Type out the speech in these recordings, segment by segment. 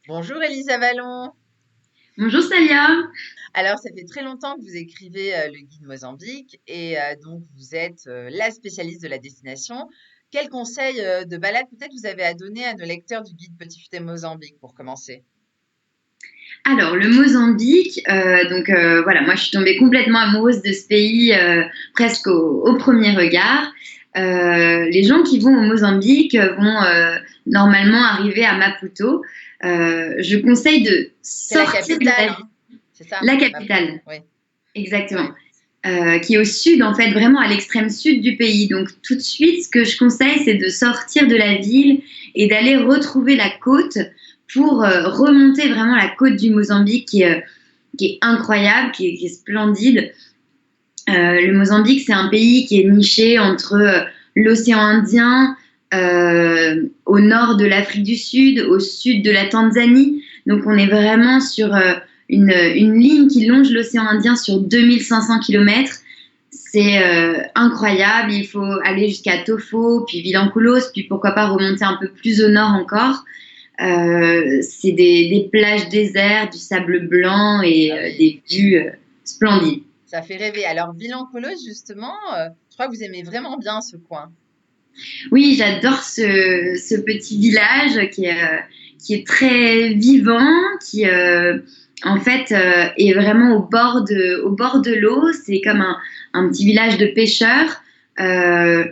Bonjour Elisa Vallon. Bonjour Salia. Alors, ça fait très longtemps que vous écrivez le guide Mozambique et donc vous êtes la spécialiste de la destination. Quel conseil de balade peut-être vous avez à donner à nos lecteurs du guide Petit Futé Mozambique pour commencer? Alors, le Mozambique, voilà, moi je suis tombée complètement amoureuse de ce pays presque au premier regard. Les gens qui vont au Mozambique vont normalement arriver à Maputo. Je conseille de C'est la sortir de capitale, la hein? C'est ça? la Maputo. capitale, Oui, exactement, oui. qui est au sud, en fait, vraiment à l'extrême sud du pays. Donc, tout de suite, ce que je conseille, c'est de sortir de la ville et d'aller retrouver la côte pour remonter vraiment la côte du Mozambique qui est incroyable, qui est splendide. Le Mozambique, c'est un pays qui est niché entre l'océan Indien, au nord de l'Afrique du Sud, au sud de la Tanzanie. Donc on est vraiment sur une ligne qui longe l'océan Indien sur 2500 kilomètres. C'est incroyable. Il faut aller jusqu'à Tofo, puis Vilanculos, puis pourquoi pas remonter un peu plus au nord encore. C'est des plages désertes, du sable blanc et Ah oui, des vues splendides. ça fait rêver. Alors, Vilancolos, justement, je crois que vous aimez vraiment bien ce coin. Oui, j'adore ce petit village qui est très vivant, qui en fait est vraiment au bord de l'eau. C'est comme un petit village de pêcheurs. Euh,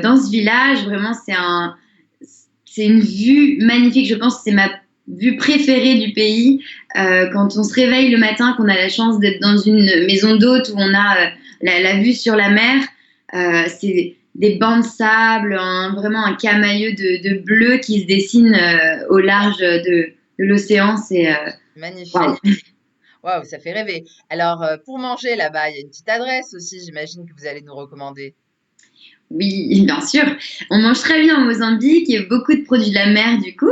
dans ce village, vraiment, c'est une vue magnifique. Je pense que c'est ma vue préférée du pays. Quand on se réveille le matin, qu'on a la chance d'être dans une maison d'hôte où on a la vue sur la mer, c'est des bancs de sable, vraiment un camailleux de bleu qui se dessine au large de l'océan. C'est waouh. Magnifique. Waouh, ça fait rêver. Alors, pour manger là-bas, il y a une petite adresse aussi, j'imagine que vous allez nous recommander. Oui, bien sûr. On mange très bien au Mozambique et beaucoup de produits de la mer du coup.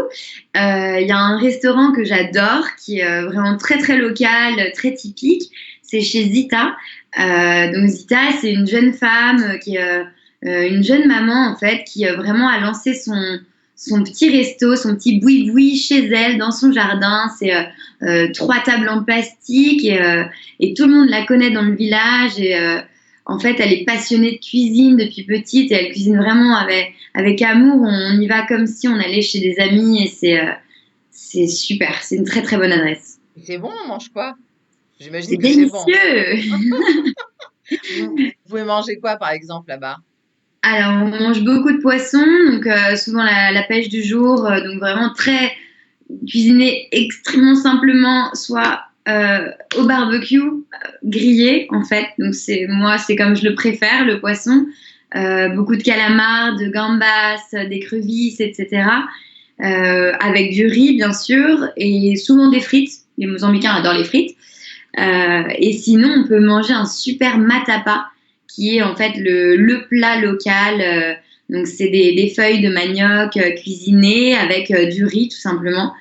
Il y a un restaurant que j'adore qui est vraiment très très local, très typique. C'est chez Zita. Donc Zita, c'est une jeune femme qui est une jeune maman en fait qui vraiment a lancé son petit resto, son petit boui-boui chez elle dans son jardin. C'est trois tables en plastique et tout le monde la connaît dans le village et en fait, elle est passionnée de cuisine depuis petite et elle cuisine vraiment avec amour. On y va comme si on allait chez des amis et c'est super. C'est une très très bonne adresse. Et c'est bon, on mange quoi? C'est J'imagine que c'est bon. délicieux. Vous pouvez manger quoi, par exemple, là-bas? Alors, on mange beaucoup de poissons, donc souvent la pêche du jour, donc vraiment très cuisiné extrêmement simplement, soit au barbecue, grillé en fait. Donc c'est moi, c'est comme je le préfère, le poisson. Beaucoup de calamars, de gambas, d'écrevisses, etc. Avec du riz bien sûr et souvent des frites. Les Mozambicains adorent les frites. Et sinon, on peut manger un super matapa, qui est en fait le plat local. Donc, c'est des feuilles de manioc cuisinées avec du riz, tout simplement.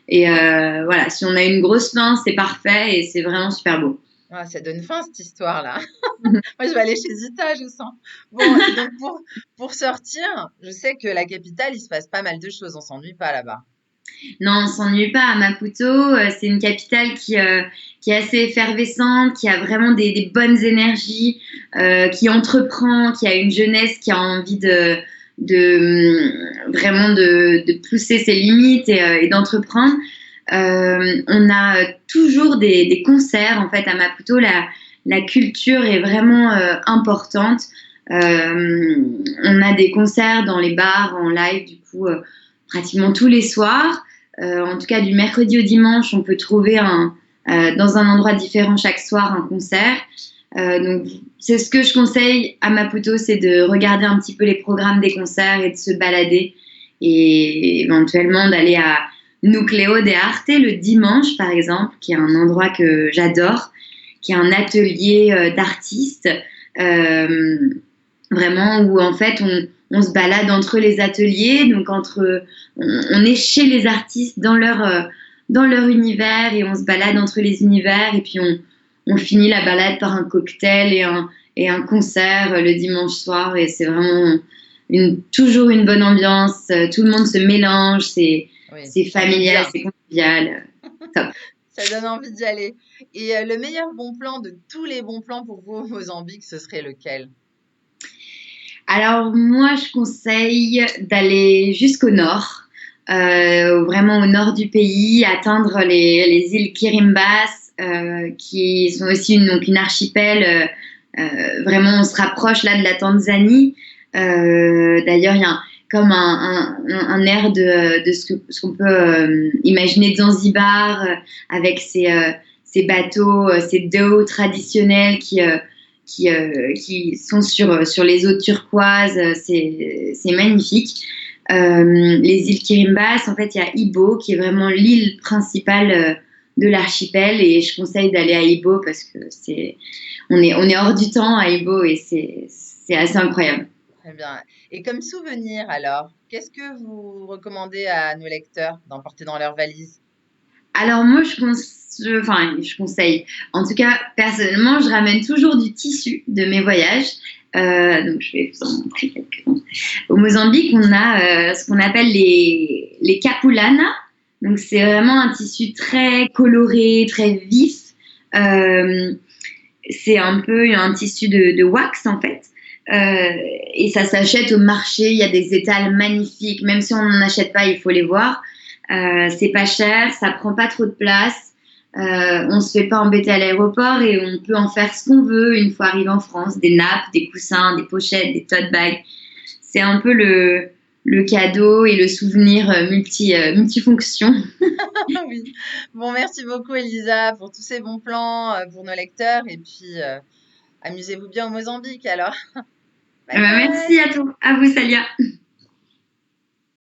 Et voilà, si on a une grosse faim, c'est parfait et c'est vraiment super beau. Ah, ça donne faim, cette histoire-là. Moi, je vais aller chez Zita, je sens. Bon, et donc pour sortir, je sais que la capitale, il se passe pas mal de choses, on s'ennuie pas là-bas. Non, on s'ennuie pas à Maputo. C'est une capitale qui est assez effervescente, qui a vraiment des bonnes énergies, qui entreprend, qui a une jeunesse qui a envie vraiment de pousser ses limites et d'entreprendre. On a toujours des concerts en fait à Maputo. La culture est vraiment importante. On a des concerts dans les bars en live du coup pratiquement tous les soirs. En tout cas, du mercredi au dimanche, on peut trouver dans un endroit différent chaque soir un concert. Donc, c'est ce que je conseille à Maputo, c'est de regarder un petit peu les programmes des concerts et de se balader et éventuellement d'aller à Nucleo de Arte le dimanche, par exemple, qui est un endroit que j'adore, qui est un atelier d'artistes, euh, vraiment où en fait on se balade entre les ateliers, donc on est chez les artistes dans leur univers et on se balade entre les univers et puis on finit la balade par un cocktail et un concert le dimanche soir et c'est vraiment toujours une bonne ambiance, tout le monde se mélange, Oui, C'est on doute familial, bien. c'est convivial. Top. Ça donne envie d'y aller. Et le meilleur bon plan de tous les bons plans pour vous au Mozambique, ce serait lequel? Alors moi, je conseille d'aller jusqu'au nord, vraiment au nord du pays, atteindre les îles Kirimbas, qui sont aussi donc une archipel. Vraiment, on se rapproche là de la Tanzanie. D'ailleurs, il y a comme un air de ce qu'on peut imaginer de Zanzibar, avec ces bateaux, ces dhows traditionnels qui sont sur les eaux turquoises. C'est magnifique. Les îles Kirimbas, en fait, il y a Ibo, qui est vraiment l'île principale de l'archipel, et je conseille d'aller à Ibo parce que on est hors du temps à Ibo, et c'est assez incroyable. Très bien. Et comme souvenir, alors, qu'est-ce que vous recommandez à nos lecteurs d'emporter dans leur valise? Alors moi, enfin, je conseille. En tout cas, personnellement, je ramène toujours du tissu de mes voyages. Donc, je vais vous en montrer quelques-uns. Au Mozambique, on a ce qu'on appelle les capulanas. Donc, c'est vraiment un tissu très coloré, très vif. Euh, c'est un peu un tissu de wax, en fait. Et ça s'achète au marché. Il y a des étals magnifiques. Même si on n'en achète pas, il faut les voir. C'est pas cher, ça prend pas trop de place. On se fait pas embêter à l'aéroport, et on peut en faire ce qu'on veut une fois arrivé en France. Des nappes, des coussins, des pochettes, des tote bags. C'est un peu le cadeau et le souvenir multifonction. Oui. Bon, merci beaucoup, Elisa, pour tous ces bons plans pour nos lecteurs. Et puis, amusez-vous bien au Mozambique, alors. Bye Merci bye! à vous, Salia.